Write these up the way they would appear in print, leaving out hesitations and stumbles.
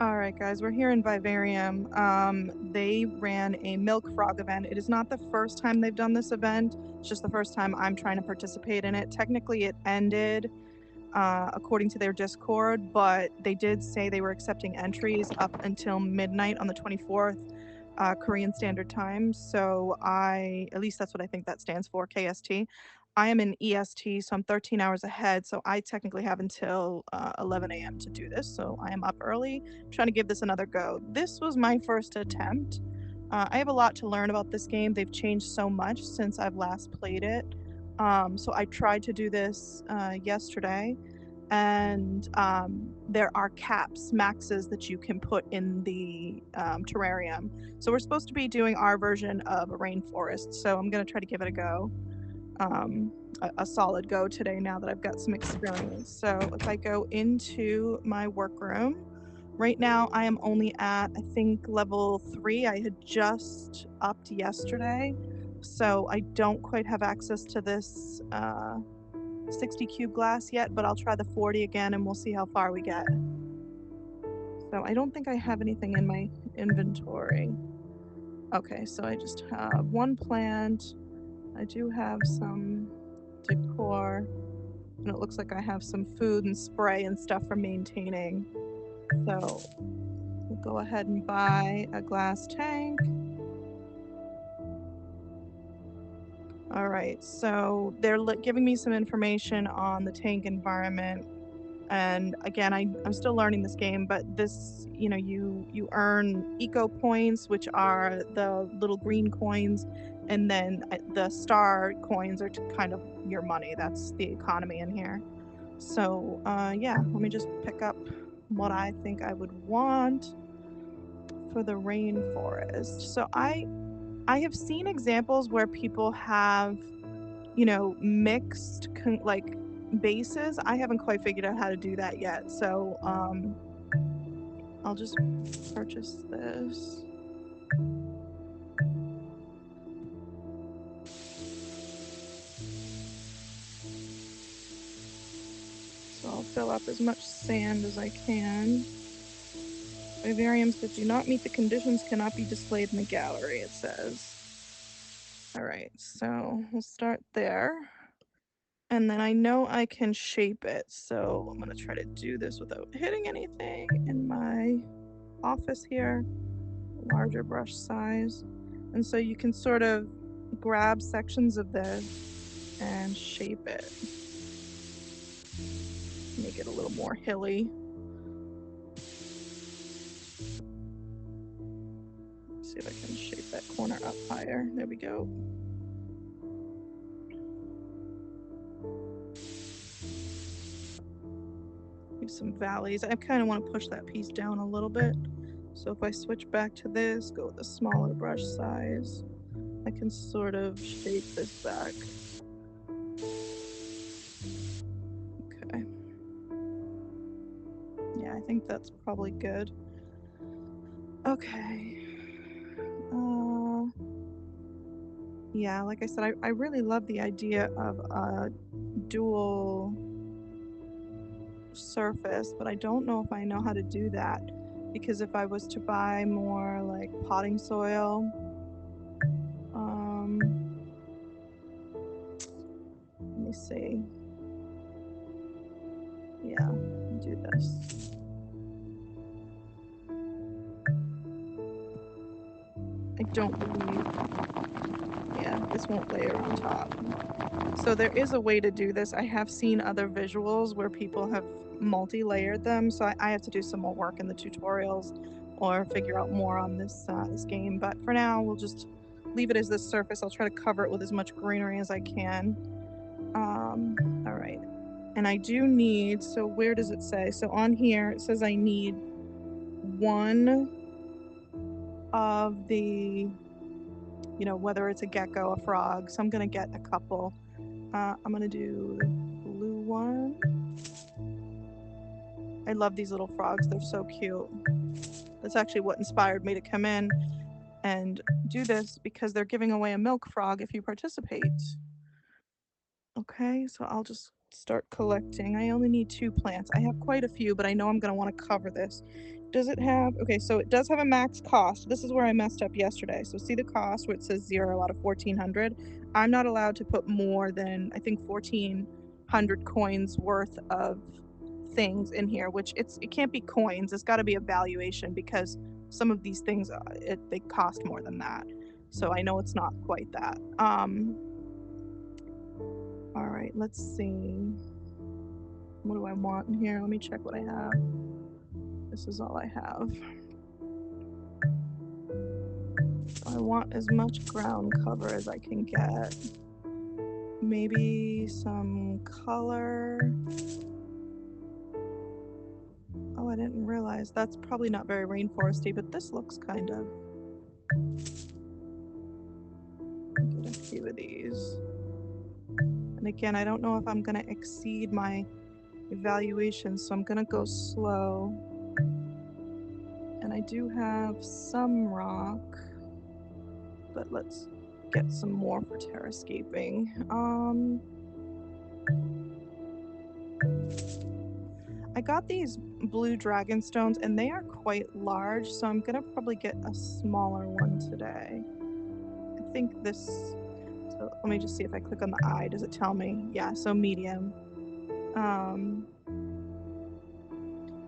All right, guys, we're here in Vivarium. They ran a milk frog event. It is not the first time they've done this event. It's just the first time I'm trying to participate in it. Technically, it ended according to their Discord, but they did say they were accepting entries up until midnight on the 24th, Korean Standard Time. So at least that's what I think that stands for, KST. I am in EST, so I'm 13 hours ahead. So I technically have until 11 a.m. to do this. So I am up early, trying to give this another go. This was my first attempt. I have a lot to learn about this game. They've changed so much since I've last played it. So I tried to do this yesterday, and there are maxes that you can put in the terrarium. So we're supposed to be doing our version of a rainforest. So I'm going to try to give it a go. A solid go today now that I've got some experience. So if I go into my workroom, right now I am only at, I think, level 3. I had just upped yesterday, so I don't quite have access to this 60 cube glass yet, but I'll try the 40 again and we'll see how far we get. So I don't think I have anything in my inventory. Okay, so I just have one plant. I do have some decor, and it looks like I have some food and spray and stuff for maintaining. So we'll go ahead and buy a glass tank. All right, so they're giving me some information on the tank environment. And again, I'm still learning this game, but this, you earn eco points, which are the little green coins, and then the star coins are kind of your money. That's the economy in here. So yeah, let me just pick up what I think I would want for the rainforest. So I have seen examples where people have, mixed like bases. I haven't quite figured out how to do that yet. So I'll just purchase this. So I'll fill up as much sand as I can. Vivariums that do not meet the conditions cannot be displayed in the gallery, it says. All right, so we'll start there. And then I know I can shape it, so I'm gonna try to do this without hitting anything in my office here. Larger brush size. And so you can sort of grab sections of this and shape it. Make it a little more hilly. Let's see if I can shape that corner up higher. There we go. Use some valleys. I kind of want to push that piece down a little bit. So if I switch back to this, go with a smaller brush size, I can sort of shape this back. Okay. Yeah, I think that's probably good. Okay. Yeah, like I said, I really love the idea of a dual surface, but I don't know if I know how to do that, because if I was to buy more like potting soil, let me see. Yeah, do this. I don't believe, yeah, this won't layer on top. So there is a way to do this. I have seen other visuals where people have multi-layered them, so I have to do some more work in the tutorials or figure out more on this game. But for now, we'll just leave it as this surface. I'll try to cover it with as much greenery as I can. All right. And I do need, so where does it say? So on here, it says I need one of the, whether it's a gecko, a frog. So I'm going to get a couple. I'm going to do the blue one. I love these little frogs. They're so cute. That's actually what inspired me to come in and do this, because they're giving away a milk frog if you participate. Okay, so I'll just start collecting. I only need 2 plants. I have quite a few, but I know I'm going to want to cover this. does it have, okay, so it does have a max cost. This is where I messed up yesterday. So see the cost where it says 0 out of 1,400. I'm not allowed to put more than, I think, 1,400 coins worth of things in here, which it can't be coins. It's got to be a valuation because some of these things, they cost more than that. So I know it's not quite that. All right, let's see. What do I want in here? Let me check what I have. This is all I have. I want as much ground cover as I can get. Maybe some color. Oh, I didn't realize. That's probably not very rainforesty, but this looks kind of. Get a few of these. And again, I don't know if I'm going to exceed my evaluation, so I'm going to go slow. And I do have some rock, but let's get some more for terrascaping. I got these blue dragon stones and they are quite large, so I'm gonna probably get a smaller one today. I think this, so let me just see if I click on the eye, does it tell me? Yeah, so medium.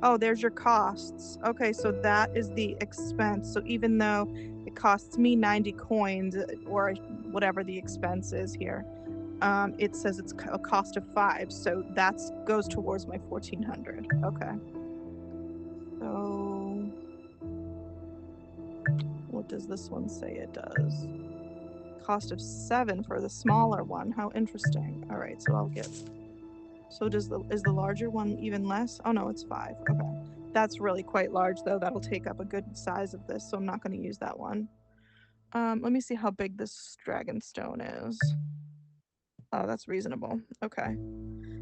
Oh, there's your costs. Okay, so that is the expense. So even though it costs me 90 coins or whatever the expense is here, it says it's a cost of 5, so that goes towards my 1,400. Okay. So what does this one say it does? Cost of 7 for the smaller one. How interesting. All right, so I'll get. So is the larger one even less? Oh no, it's 5. Okay. That's really quite large though. That'll take up a good size of this, so I'm not going to use that one. Let me see how big this dragon stone is. Oh, that's reasonable. Okay.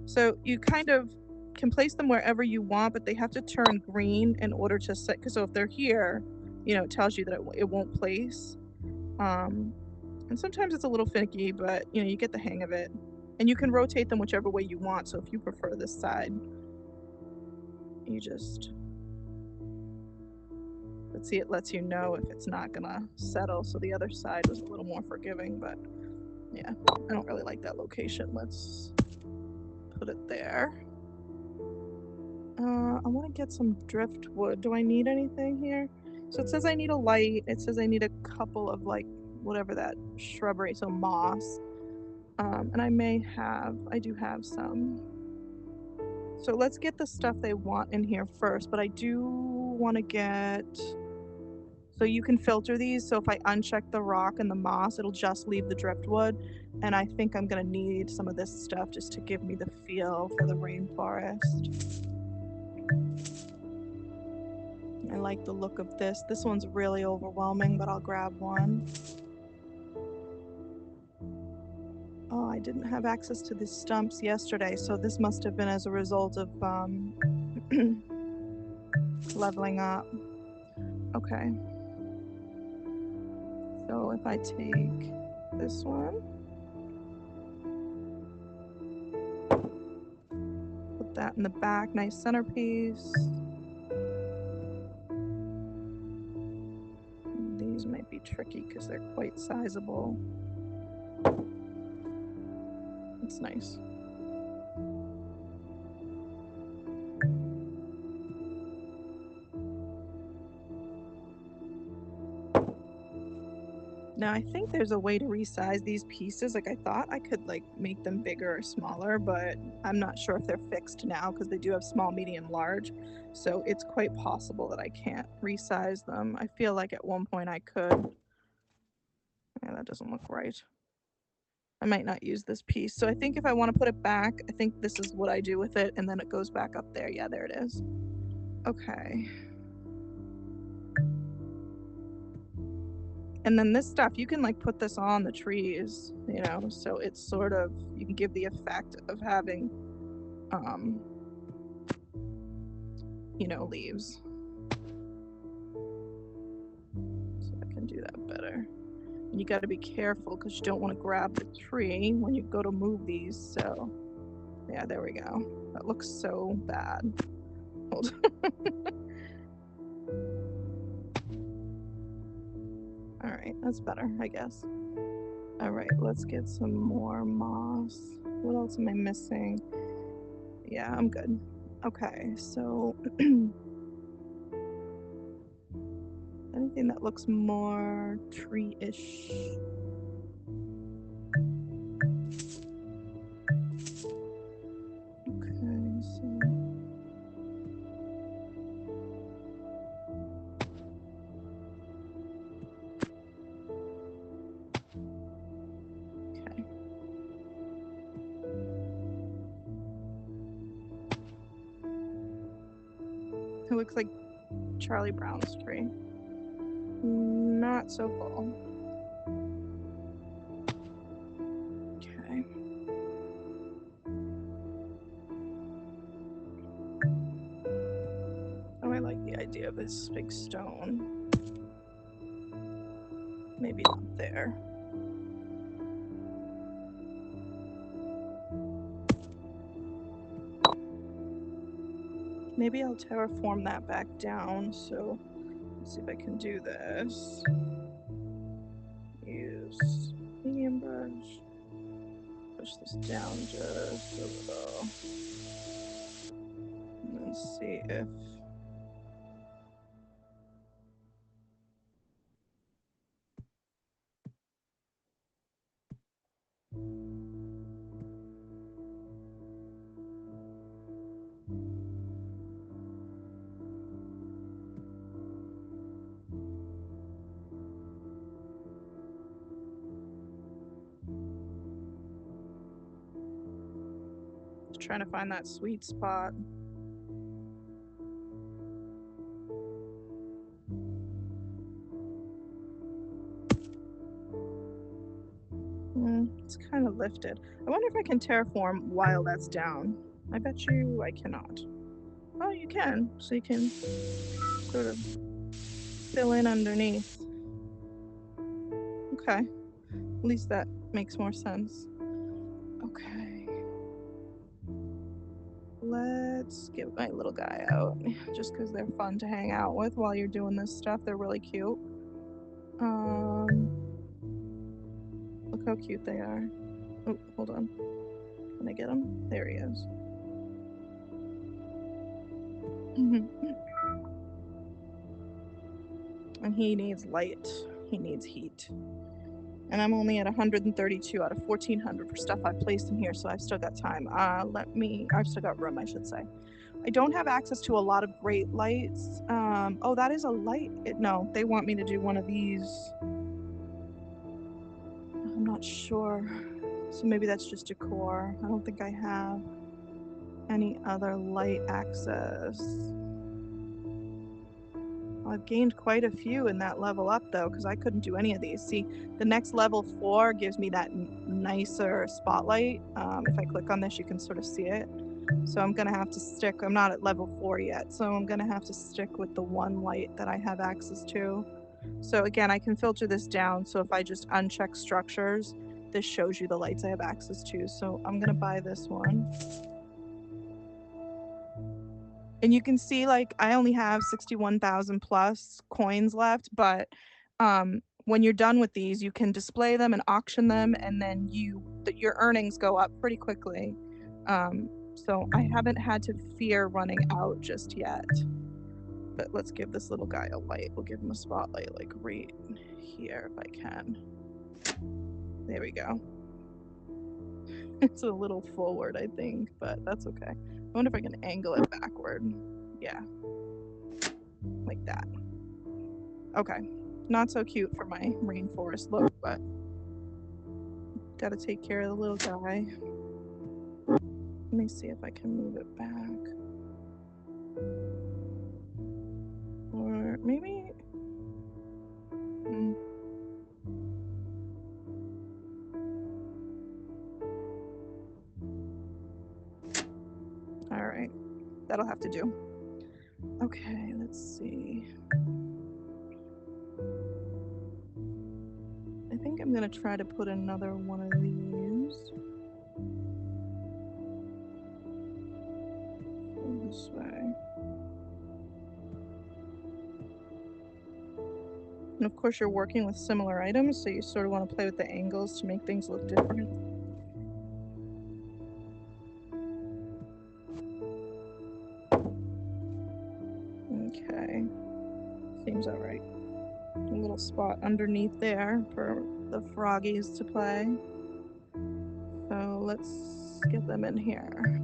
So you kind of can place them wherever you want, but they have to turn green in order to set, because so if they're here, you know, it tells you that it won't place. And sometimes it's a little finicky, but you know, you get the hang of it. And you can rotate them whichever way you want, so if you prefer this side, you just, let's see, it lets you know if it's not gonna settle, so the other side was a little more forgiving, but yeah, I don't really like that location. Let's put it there. I want to get some driftwood. Do I need anything here? So it says I need a light. It says I need a couple of like whatever that shrubbery, so moss. And I do have some. So let's get the stuff they want in here first, but I do want to get, so you can filter these. So if I uncheck the rock and the moss, it'll just leave the driftwood. And I think I'm going to need some of this stuff just to give me the feel for the rainforest. I like the look of this. This one's really overwhelming, but I'll grab one. Oh, I didn't have access to the stumps yesterday, so this must have been as a result of leveling up. Okay. So if I take this one, put that in the back, nice centerpiece. These might be tricky because they're quite sizable. It's nice. Now I think there's a way to resize these pieces. Like I thought I could like make them bigger or smaller, but I'm not sure if they're fixed now because they do have small, medium, large. So it's quite possible that I can't resize them. I feel like at one point I could. Yeah, that doesn't look right. I might not use this piece. So I think if I want to put it back, I think this is what I do with it, and then it goes back up there. Yeah, there it is. Okay. And then this stuff, you can like put this on the trees, you know, so it's sort of, you can give the effect of having, you know, leaves. So I can do that better. And you got to be careful because you don't want to grab the tree when you go to move these. So yeah, there we go. That looks so bad. Hold on. right, that's better, I guess. All right, let's get some more moss. What else am I missing? Yeah, I'm good. Okay, so anything that looks more tree-ish. Okay, so okay. It looks like Charlie Brown's tree. Not so full. Okay. Oh, I like the idea of this big stone. Maybe not there. Maybe I'll terraform that back down, so let's see if I can do this. Use medium brush. Push this down just a little. And then see if... Trying to find that sweet spot. It's kind of lifted. I wonder if I can terraform while that's down. I bet you I cannot. Oh, you can. So you can sort of fill in underneath. Okay. At least that makes more sense. Okay. Let's get my little guy out, just because they're fun to hang out with while you're doing this stuff. They're really cute. Look how cute they are. Oh, hold on. Can I get him? There he is. And he needs light. He needs heat. And I'm only at 132 out of 1400 for stuff I've placed in here, so I've still got time. I've still got room, I should say. I don't have access to a lot of great lights. Oh, that is a light. No, they want me to do one of these. I'm not sure. So maybe that's just decor. I don't think I have any other light access. I've gained quite a few in that level up, though, because I couldn't do any of these. See, the next level 4 gives me that nicer spotlight. If I click on this, you can sort of see it. So I'm going to have to stick. I'm not at level 4 yet, so I'm going to have to stick with the one light that I have access to. So again, I can filter this down. So if I just uncheck structures, this shows you the lights I have access to. So I'm going to buy this one. And you can see, like, I only have 61,000 plus coins left, but when you're done with these, you can display them and auction them, and then your earnings go up pretty quickly. So I haven't had to fear running out just yet. But let's give this little guy a light. We'll give him a spotlight, like right here if I can. There we go. It's a little forward, I think, but that's okay. I wonder if I can angle it backward. Yeah. Like that. Okay. Not so cute for my rainforest look, but gotta take care of the little guy. Let me see if I can move it back. Or maybe... All right. That'll have to do. Okay, let's see. I think I'm gonna try to put another one of these. Go this way. And of course you're working with similar items, so you sort of want to play with the angles to make things look different. Okay, seems all right. A little spot underneath there for the froggies to play. So let's get them in here.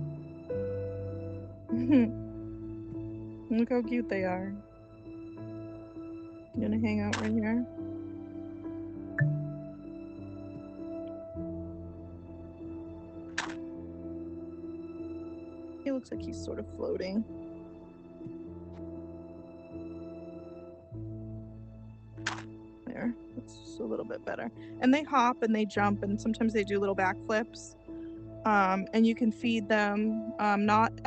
Look how cute they are. I'm gonna hang out right here. He looks like he's sort of floating. There, that's just a little bit better. And they hop and they jump, and sometimes they do little backflips. And you can feed them. I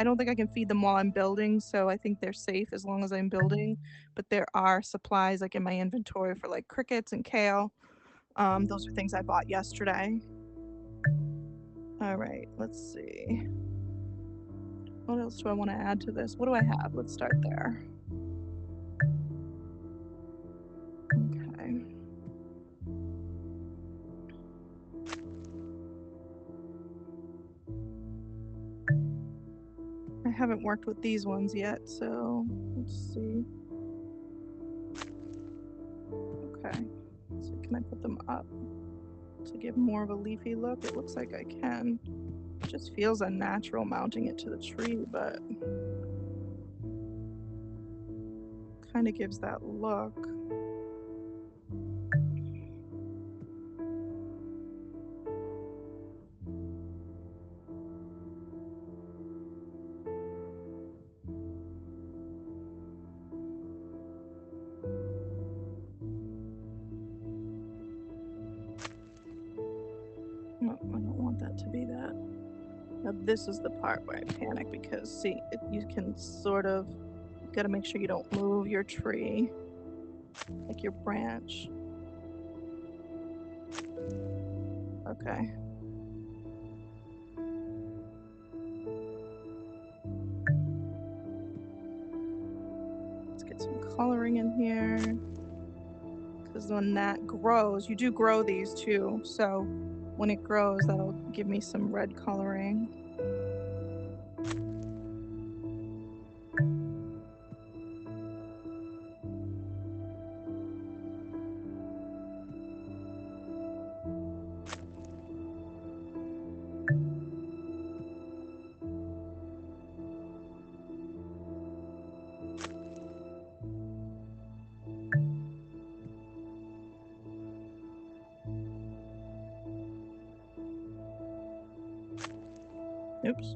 don't think I can feed them while I'm building, so I think they're safe as long as I'm building. But there are supplies like in my inventory for like crickets and kale. Those are things I bought yesterday. All right, let's see. What else do I want to add to this? What do I have? Let's start there. Okay. I haven't worked with these ones yet, so let's see. Okay, so can I put them up to give more of a leafy look? It looks like I can. It just feels unnatural mounting it to the tree, but kind of gives that look. No, I don't want that to be that. Now this is the part where I panic because see, you can sort of, you gotta make sure you don't move your tree, like your branch. Okay. Let's get some coloring in here. Because when that grows, you do grow these too, so when it grows, that'll give me some red coloring. Oops.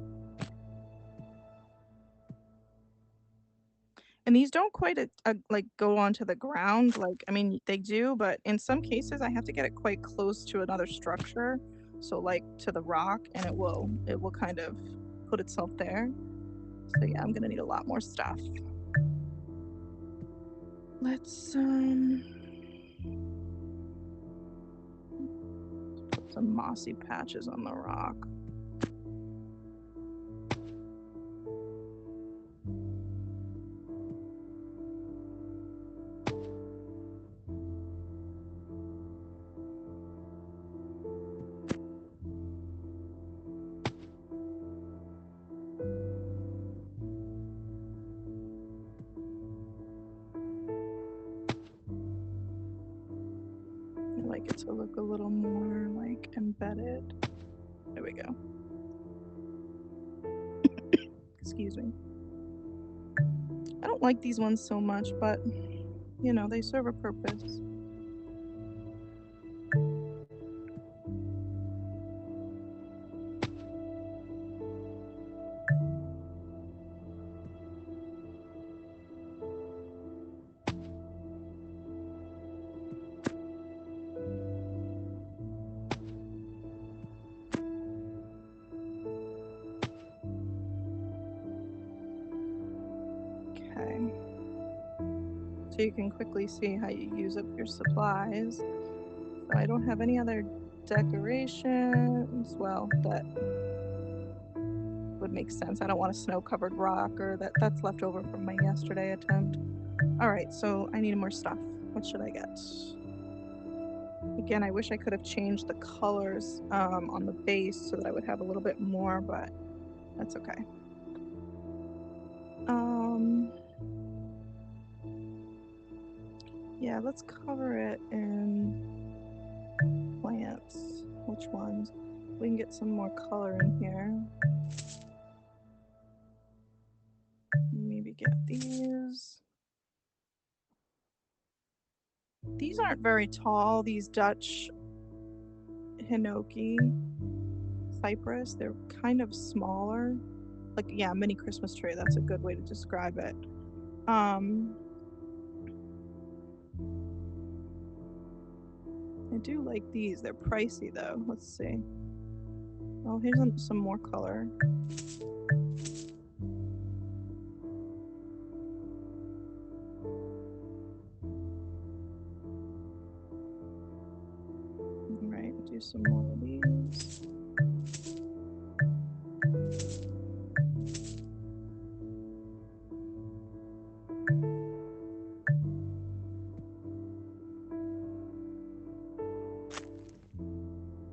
And these don't quite like go onto the ground. Like, I mean, they do, but in some cases I have to get it quite close to another structure. So like to the rock, and it will kind of put itself there. So yeah, I'm gonna need a lot more stuff. Let's put some mossy patches on the rock. I like it to look a little more like embedded. There we go. Excuse me. I don't like these ones so much, but you know, they serve a purpose. Okay. So you can quickly see how you use up your supplies. So I don't have any other decorations. Well, that would make sense. I don't want a snow-covered rock, or that's left over from my yesterday attempt. All right, so I need more stuff. What should I get? Again, I wish I could have changed the colors on the base so that I would have a little bit more, but that's okay. Yeah, let's cover it in plants. Which ones? We can get some more color in here. Maybe get these. These aren't very tall, these Dutch Hinoki cypress. They're kind of smaller. Like, yeah, mini Christmas tree. That's a good way to describe it. I do like these. They're pricey though. Let's see. Oh, here's some more color. All right, do some more of these.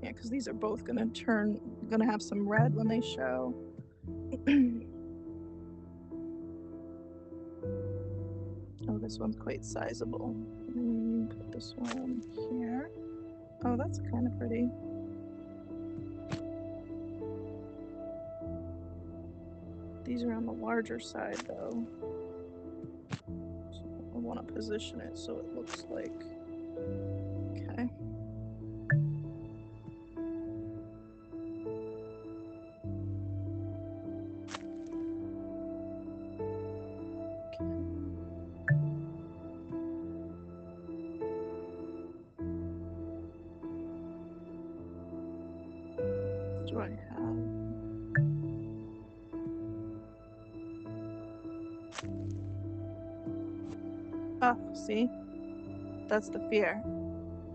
Yeah, because these are both gonna have some red when they show. Oh, this one's quite sizable. Put this one here. Oh, that's kind of pretty. These are on the larger side though. So I want to position it so it looks like, okay. What do I have? Oh, see? That's the fear.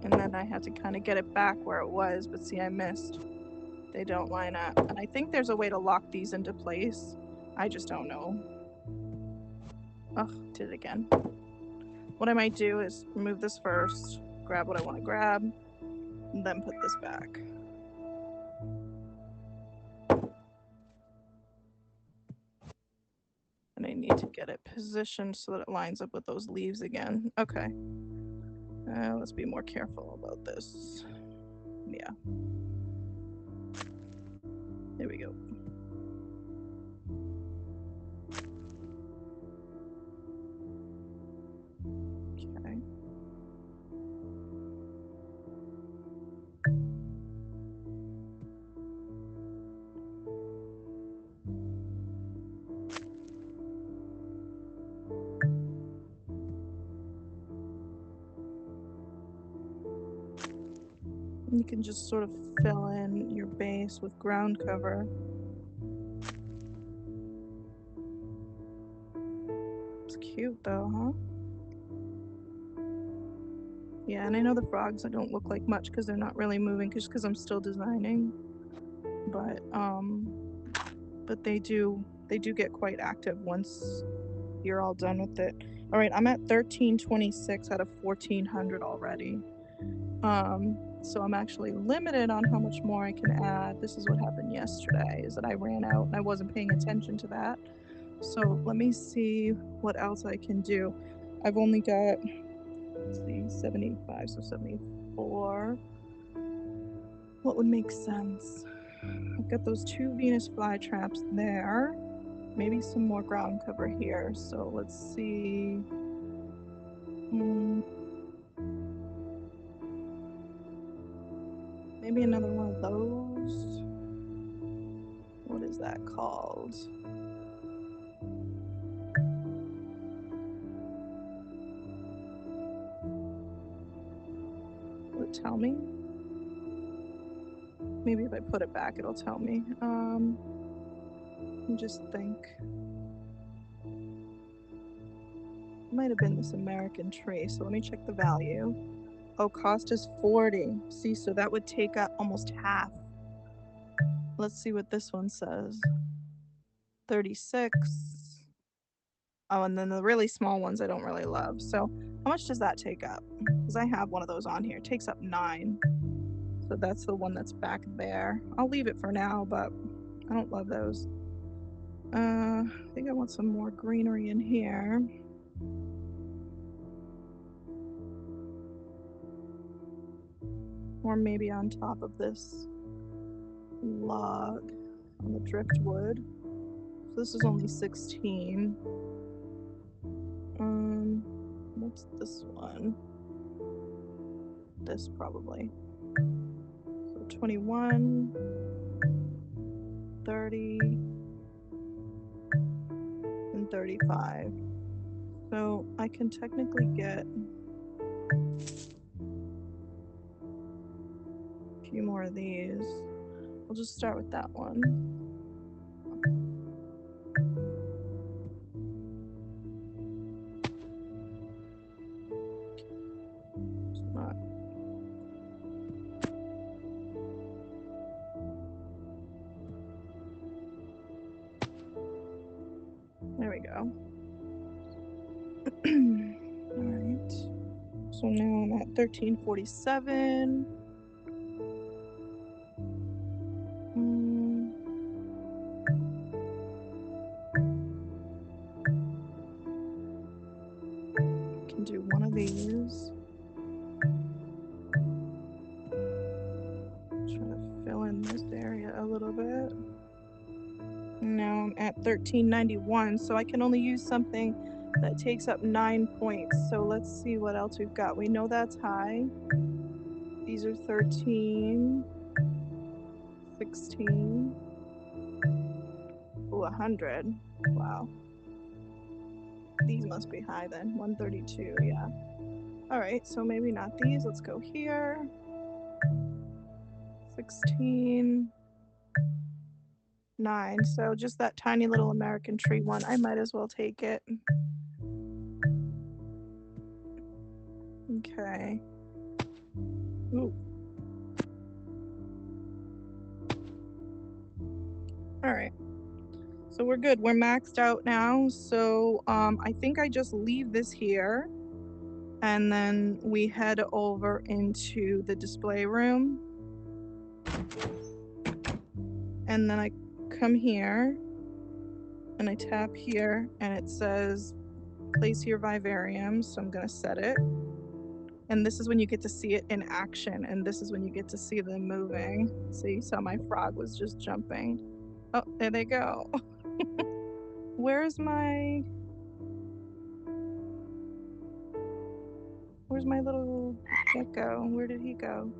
And then I had to kind of get it back where it was, but see, I missed. They don't line up. And I think there's a way to lock these into place. I just don't know. Oh, did it again. What I might do is remove this first, grab what I want to grab, and then put this back. And I need to get it positioned so that it lines up with those leaves again. Okay. Let's be more careful about this. Yeah. There we go. Okay. You can just sort of fill in your base with ground cover. It's cute though, huh? Yeah, and I know the frogs don't look like much because they're not really moving just because I'm still designing. But they do get quite active once you're all done with it. All right, I'm at 1326 out of 1400 already. So I'm actually limited on how much more I can add. This is what happened yesterday, is that I ran out and I wasn't paying attention to that. So let me see what else I can do. I've only got, let's see, 75, so 74. What would make sense? I've got those 2 Venus flytraps there. Maybe some more ground cover here. So let's see. Maybe another one of those. What is that called? Will it tell me? Maybe if I put it back, it'll tell me. Let me just think. It might have been this American tree, so let me check the value. Oh, cost is 40. See, so that would take up almost half. Let's see what this one says. 36. Oh, and then the really small ones I don't really love. So how much does that take up? Because I have one of those on here. It takes up 9. So that's the one that's back there. I'll leave it for now, but I don't love those. I think I want some more greenery in here. Or maybe on top of this log on the driftwood. So this is only 16. What's this one? This probably. So 21, 30, and 35. So I can technically get a few more of these. We'll just start with that one. It's not. There we go. All right. So now I'm at 1347. Can do one of these. Try to fill in this area a little bit. Now I'm at 1391, so I can only use something that takes up 9 points. So let's see what else we've got. We know that's high. These are 13, 16. Ooh, 100. Wow. These must be high then. 132, yeah. All right, so maybe not these. Let's go here. 16, 9. So just that tiny little American tree one. I might as well take it. Okay. Ooh. All right. So we're good. We're maxed out now. So I think I just leave this here. And then we head over into the display room. And then I come here and I tap here and it says place your vivarium. So I'm going to set it. And this is when you get to see it in action. And this is when you get to see them moving. So you saw my frog was just jumping. Oh, there they go. Where's my little gecko? Where did he go?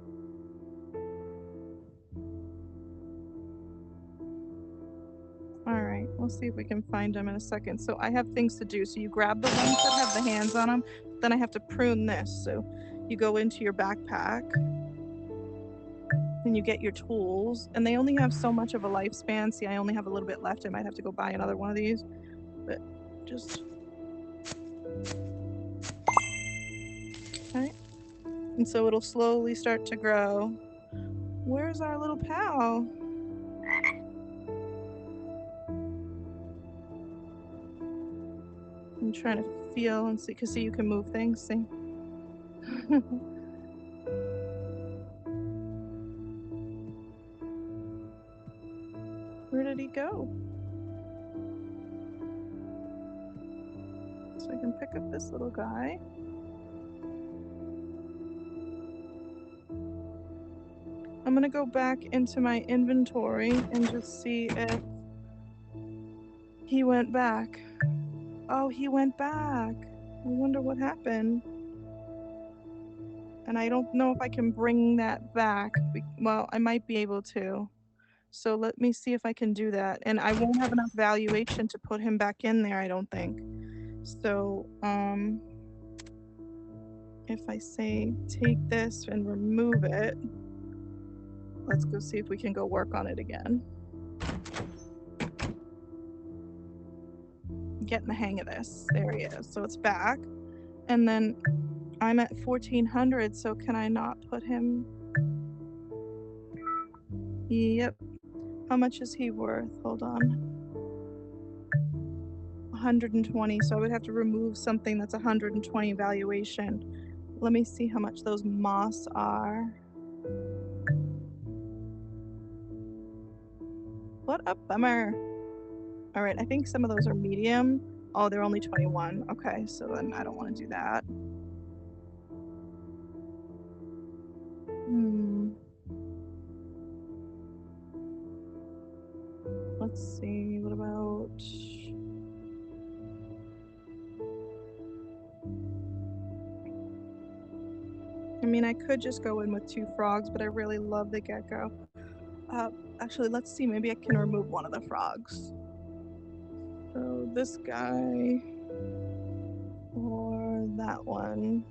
All right, we'll see if we can find him in a second. So I have things to do. So you grab the ones that have the hands on them. Then I have to prune this. So you go into your backpack and you get your tools. And they only have so much of a lifespan. See, I only have a little bit left. I might have to go buy another one of these. But just... Okay. And so it'll slowly start to grow. Where's our little pal? I'm trying to feel and see, because see, you can move things, see? Where did he go? So I can pick up this little guy. I'm gonna go back into my inventory and just see if he went back. Oh, he went back. I wonder what happened. And I don't know if I can bring that back. Well, I might be able to. So let me see if I can do that. And I won't have enough valuation to put him back in there, I don't think. So, if I say take this and remove it, let's go see if we can go work on it again. Getting the hang of this. There he is. So it's back. And then I'm at 1400, so can I not put him? Yep. How much is he worth? Hold on. 120, so I would have to remove something that's 120 valuation. Let me see how much those moss are. What a bummer. All right, I think some of those are medium. Oh, they're only 21. Okay, so then I don't want to do that. Let's see, what about... I mean, I could just go in with 2 frogs, but I really love the gecko. Actually, let's see, maybe I can remove one of the frogs. So this guy, or that one.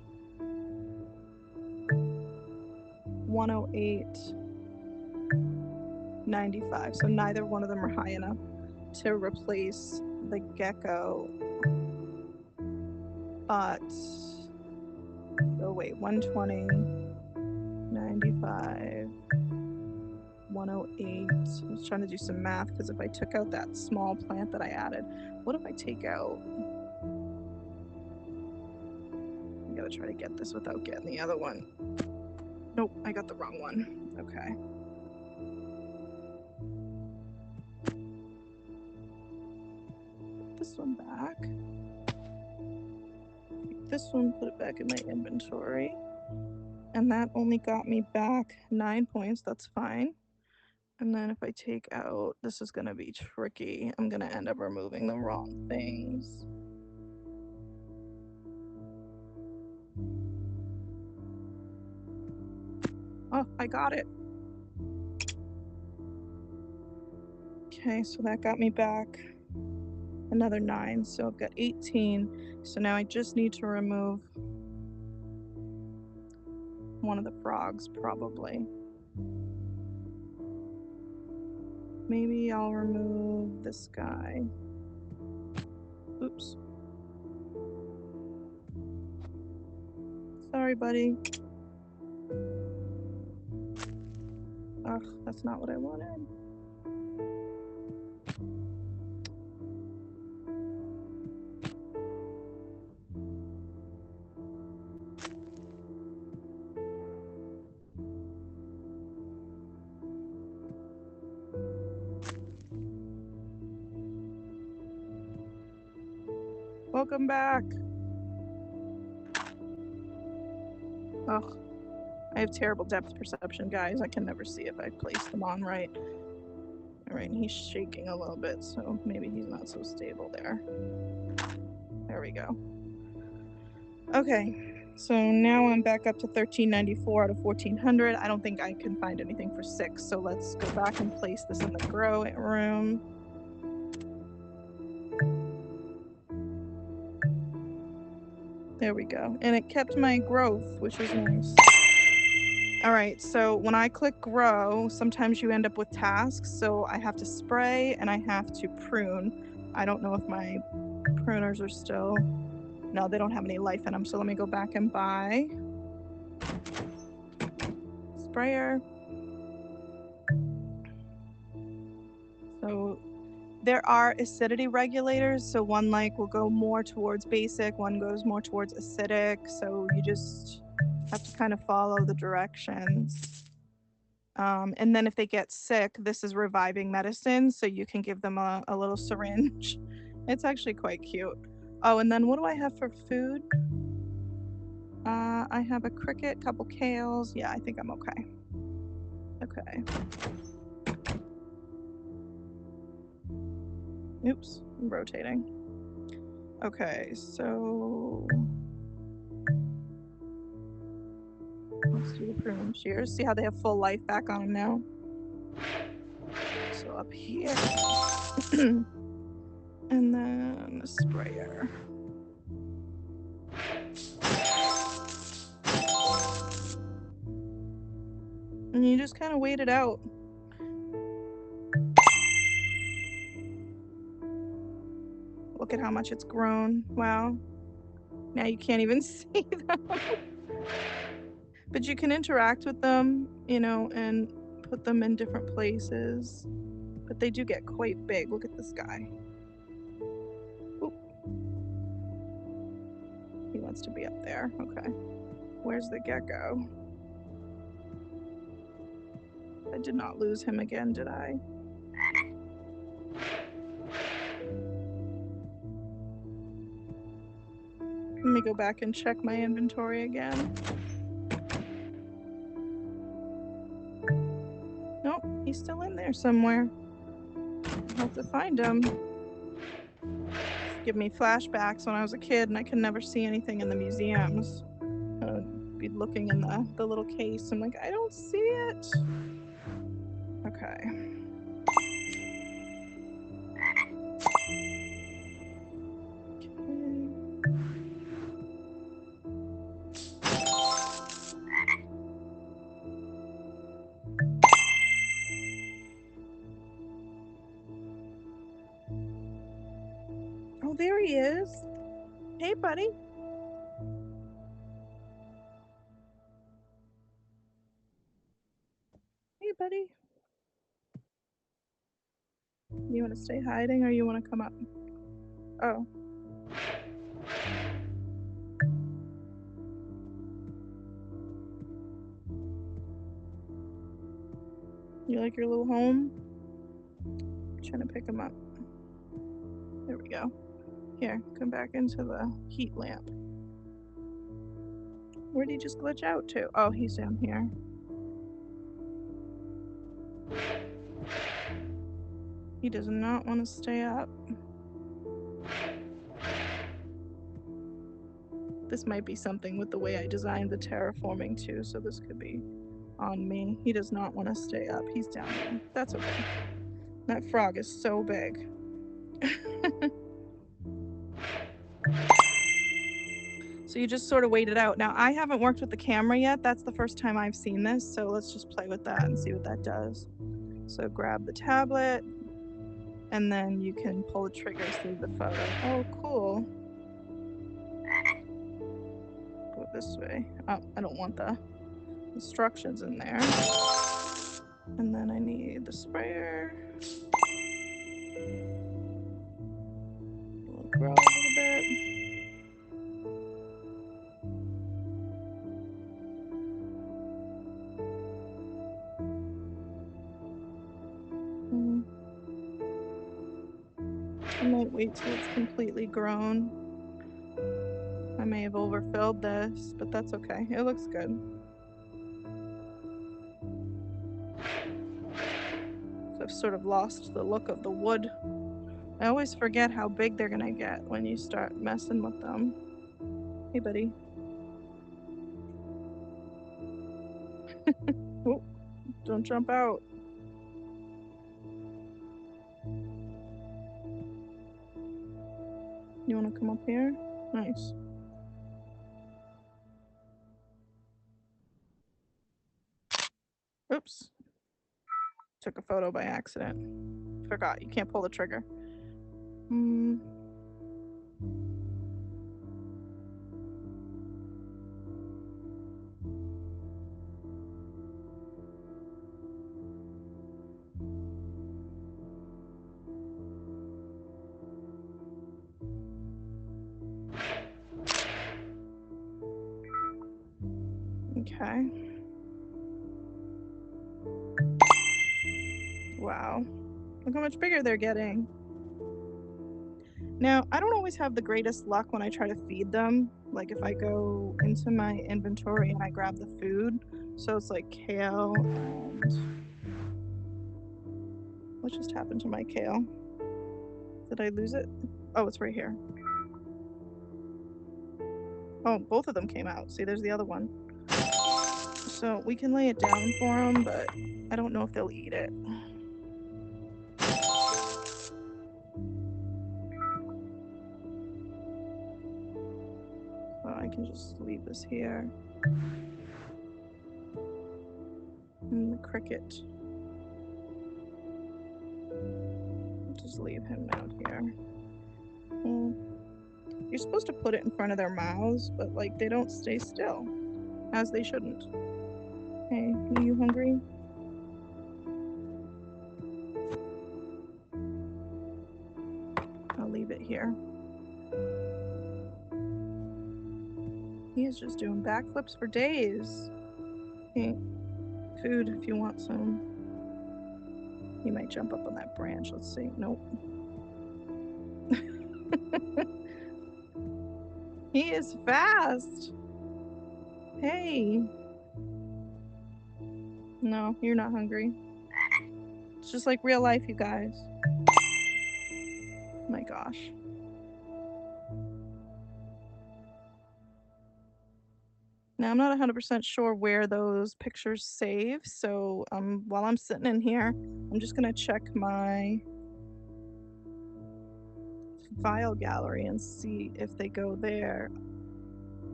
108, 95. So neither one of them are high enough to replace the gecko. But, oh wait, 120, 95, 108. I was trying to do some math because if I took out that small plant that I added, what if I take out... I gotta try to get this without getting the other one. Nope, I got the wrong one. Okay. Put this one back. Take this one, put it back in my inventory. And that only got me back 9 points. That's fine. And then if I take out, this is gonna be tricky. I'm gonna end up removing the wrong things. Oh, I got it. Okay, so that got me back another 9. So I've got 18. So now I just need to remove one of the frogs, probably. Maybe I'll remove this guy. Oops. Sorry, buddy. Ugh, that's not what I wanted. Welcome back. Ugh, I have terrible depth perception, guys. I can never see if I place them on right. All right, he's shaking a little bit, so maybe he's not so stable there. There we go. Okay, so now I'm back up to 1394 out of 1400. I don't think I can find anything for 6, so let's go back and place this in the grow room. There we go. And it kept my growth, which was nice. All right, so when I click grow, sometimes you end up with tasks. So I have to spray and I have to prune. I don't know if my pruners are still... No, they don't have any life in them. So let me go back and buy sprayer. So there are acidity regulators. So one like will go more towards basic, one goes more towards acidic. So you just have to kind of follow the directions. And then if they get sick, this is reviving medicine. So you can give them a little syringe. It's actually quite cute. Oh, and then what do I have for food? I have a cricket, couple kales. Yeah, I think I'm okay. Okay. Oops, I'm rotating. Okay, so let's do the prune shears. See how they have full life back on them now? So up here. And then a sprayer. And you just kind of wait it out. Look at how much it's grown. Wow. Now you can't even see them. But you can interact with them, you know, and put them in different places. But they do get quite big. Look at this guy. Ooh, wants to be up there. Okay. Where's the gecko? I did not lose him again, did I? Let me go back and check my inventory again. Nope, he's still in there somewhere. I'll have to find him. Give me flashbacks when I was a kid and I could never see anything in the museums. I'd be looking in the little case. I'm like, I don't see it. Okay. Oh, there he is. Hey, buddy. Hey, buddy. You want to stay hiding or you want to come up? Oh. You like your little home? I'm trying to pick him up. There we go. Here, come back into the heat lamp. Where'd he just glitch out to? Oh, he's down here. He does not want to stay up. This might be something with the way I designed the terraforming too, so this could be on me. He does not want to stay up. He's down there. That's okay. That frog is so big. So you just sort of wait it out. Now, I haven't worked with the camera yet. That's the first time I've seen this, so let's just play with that and see what that does. So grab the tablet, and then you can pull the trigger through the photo. Oh, cool. Go this way. Oh, I don't want the instructions in there. And then I need the sprayer. It'll grow a little bit. I might wait till it's completely grown. I may have overfilled this, but that's okay. It looks good. So I've sort of lost the look of the wood. I always forget how big they're gonna get when you start messing with them. Hey, buddy. Oh, don't jump out. You wanna come up here? Nice. Oops. Took a photo by accident. Forgot, you can't pull the trigger. Okay. Wow. Look how much bigger they're getting. Now, I don't always have the greatest luck when I try to feed them. Like if I go into my inventory and I grab the food. So it's like kale and... What just happened to my kale? Did I lose it? Oh, it's right here. Oh, both of them came out. See, there's the other one. So we can lay it down for them, but I don't know if they'll eat it. So I can just leave this here. And the cricket. Just leave him out here. You're supposed to put it in front of their mouths, but like they don't stay still, as they shouldn't. Hey, are you hungry? I'll leave it here. He is just doing backflips for days. Hey, food if you want some. He might jump up on that branch. Let's see. Nope. He is fast. Hey. No, you're not hungry. It's just like real life, you guys. My gosh. Now, I'm not 100% sure where those pictures save, so while I'm sitting in here, I'm just gonna check my file gallery and see if they go there.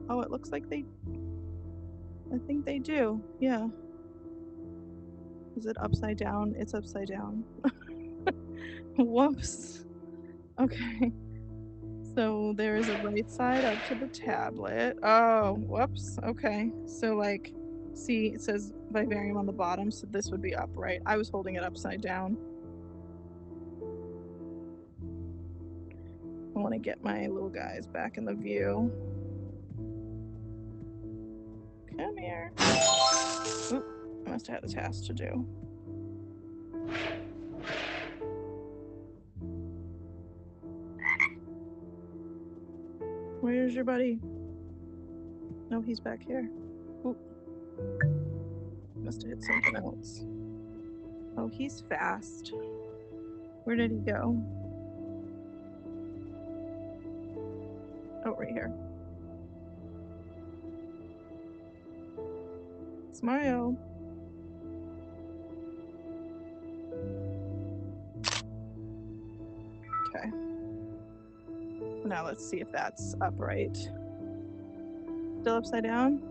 Oh, it looks like I think they do, yeah. Is it upside down? It's upside down. Whoops. Okay. So there is a right side up to the tablet. Oh, whoops. Okay. So like, see, it says Vivarium on the bottom, so this would be upright. I was holding it upside down. I want to get my little guys back in the view. Come here. Oop, I must have had a task to do. Where's your buddy? No, he's back here. Oop. Must have hit something else. Oh, he's fast. Where did he go? Oh, right here. It's Mario. Okay. Now let's see if that's upright. Still upside down?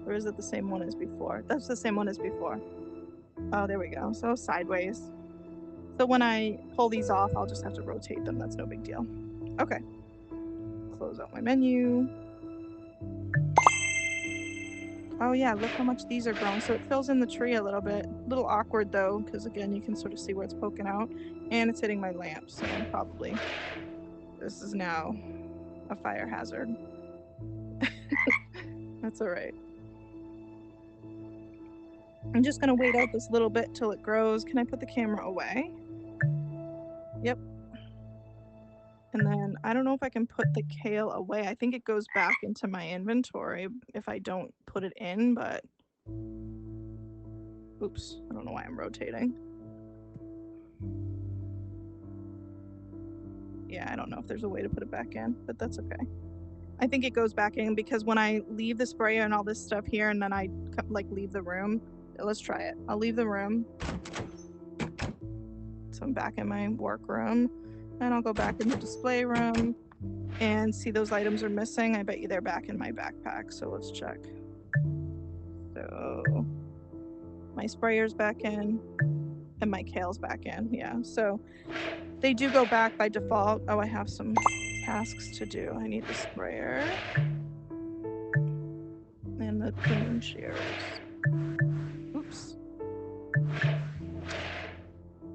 Or is it the same one as before? That's the same one as before. Oh, there we go. So sideways. So when I pull these off, I'll just have to rotate them. That's no big deal. Okay. Close out my menu. Oh yeah, look how much these are growing. So it fills in the tree a little bit. A little awkward though, because again, you can sort of see where it's poking out. And it's hitting my lamp, so probably this is now a fire hazard. That's all right. I'm just gonna wait out this little bit till it grows. Can I put the camera away? Yep. And then I don't know if I can put the kale away. I think it goes back into my inventory if I don't put it in, but oops, I don't know why I'm rotating. Yeah, I don't know if there's a way to put it back in, but that's okay. I think it goes back in because when I leave the sprayer and all this stuff here and then I like leave the room, let's try it. I'll leave the room. So I'm back in my workroom and I'll go back in the display room and see those items are missing. I bet you they're back in my backpack. So let's check. So my sprayer's back in and my kale's back in. Yeah. So they do go back by default. Oh, I have some tasks to do. I need the sprayer and the pruning shears. Oops.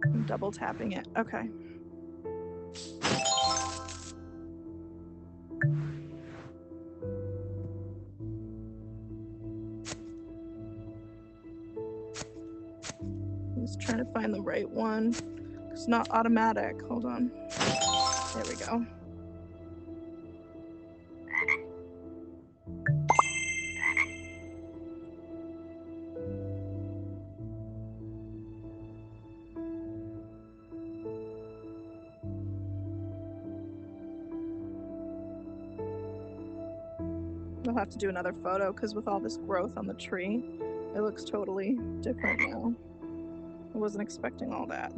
I'm double tapping it. Okay. I'm just trying to find the right one. It's not automatic. Hold on. There we go. I'll have to do another photo because with all this growth on the tree, it looks totally different now. I wasn't expecting all that.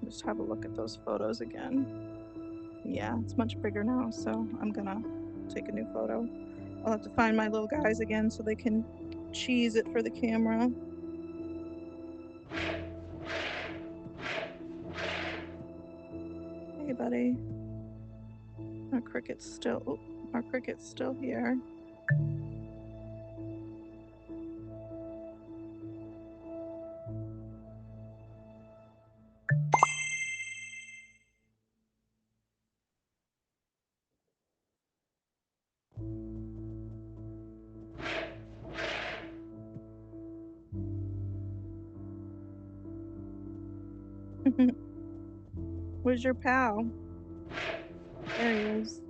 Just have a look at those photos again. Yeah, it's much bigger now, so I'm gonna take a new photo. I'll have to find my little guys again so they can cheese it for the camera. Hey, buddy. Our cricket's still here. Where's your pal? There he is.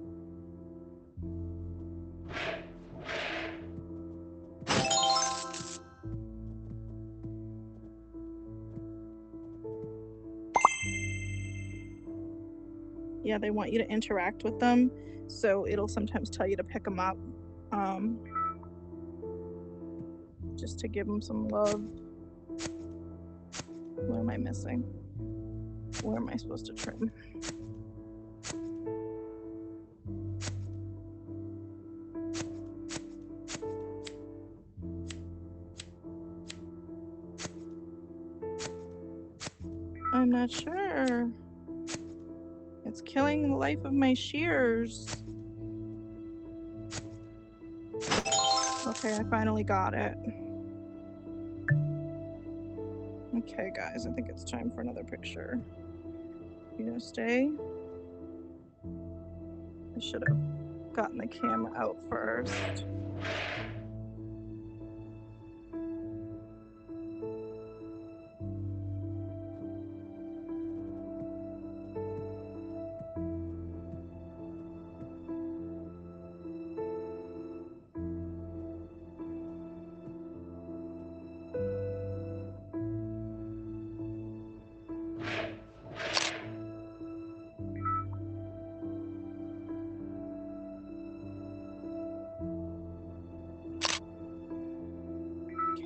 Yeah, they want you to interact with them, so it'll sometimes tell you to pick them up, just to give them some love. What am I missing? Where am I supposed to trim? I'm not sure. It's killing the life of my shears. Okay, I finally got it. Okay, guys, I think it's time for another picture. You gonna stay? I should have gotten the camera out first.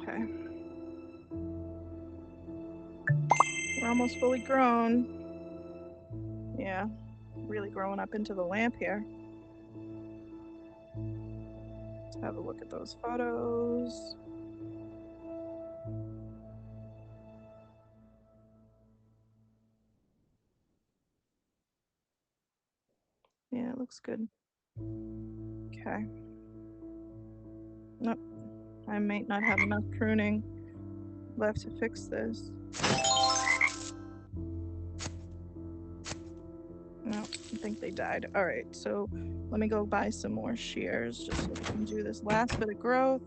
Okay. We're almost fully grown. Yeah, really growing up into the lamp here. Let's have a look at those photos. Yeah, it looks good. Okay. Nope. I might not have enough pruning left to fix this. No, I think they died. All right, so let me go buy some more shears just so we can do this last bit of growth.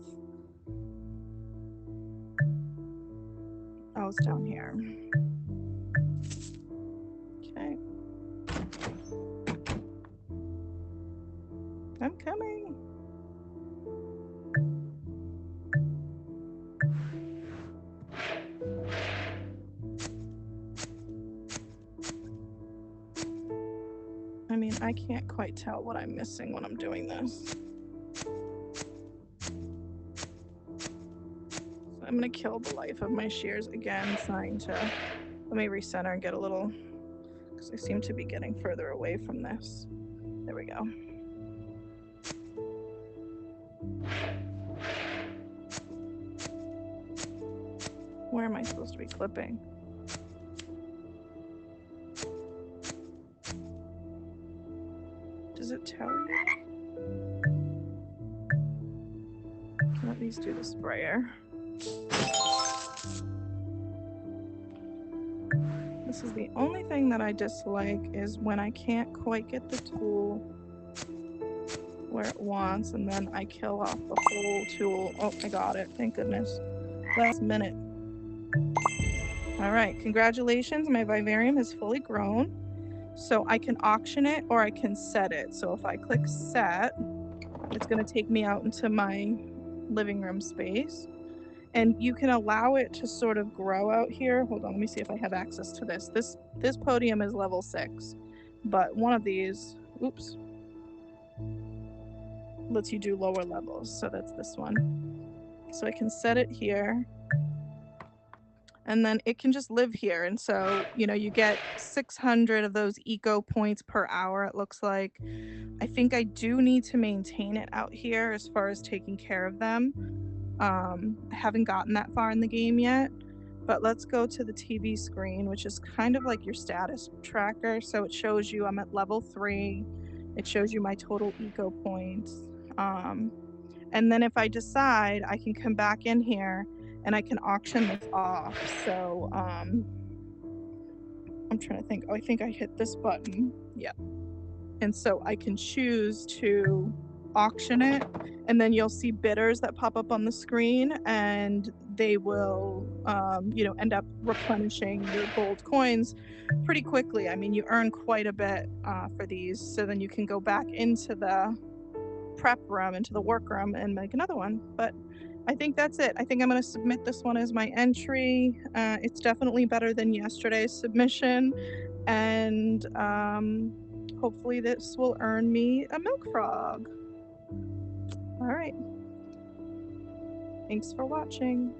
Oh, it's down here. Okay. I'm coming. I mean, I can't quite tell what I'm missing when I'm doing this. So I'm gonna kill the life of my shears again, trying to, let me recenter and get a little, because I seem to be getting further away from this. There we go. Where am I supposed to be clipping? Does it tell you? Can at least do the sprayer. This is the only thing that I dislike, is when I can't quite get the tool where it wants, and then I kill off the whole tool. Oh, I got it. Thank goodness. Last minute. All right, congratulations. My vivarium is fully grown. So I can auction it or I can set it. So if I click set, it's going to take me out into my living room space. And you can allow it to sort of grow out here. Hold on, let me see if I have access to this. This podium is level 6, but one of these, oops, lets you do lower levels. So that's this one. So I can set it here. And then it can just live here. And so, you know, you get 600 of those eco points per hour, it looks like. I think I do need to maintain it out here as far as taking care of them. I haven't gotten that far in the game yet, but let's go to the TV screen, which is kind of like your status tracker. So it shows you I'm at level 3. It shows you my total eco points. And then if I decide, I can come back in here and I can auction this off. So I'm trying to think. Oh, I think I hit this button. Yeah. And so I can choose to auction it, and then you'll see bidders that pop up on the screen, and they will, you know, end up replenishing your gold coins pretty quickly. I mean, you earn quite a bit for these, so then you can go back into the prep room, into the workroom, and make another one. But I think that's it. I think I'm going to submit this one as my entry. It's definitely better than yesterday's submission, and hopefully this will earn me a milk frog. All right. Thanks for watching.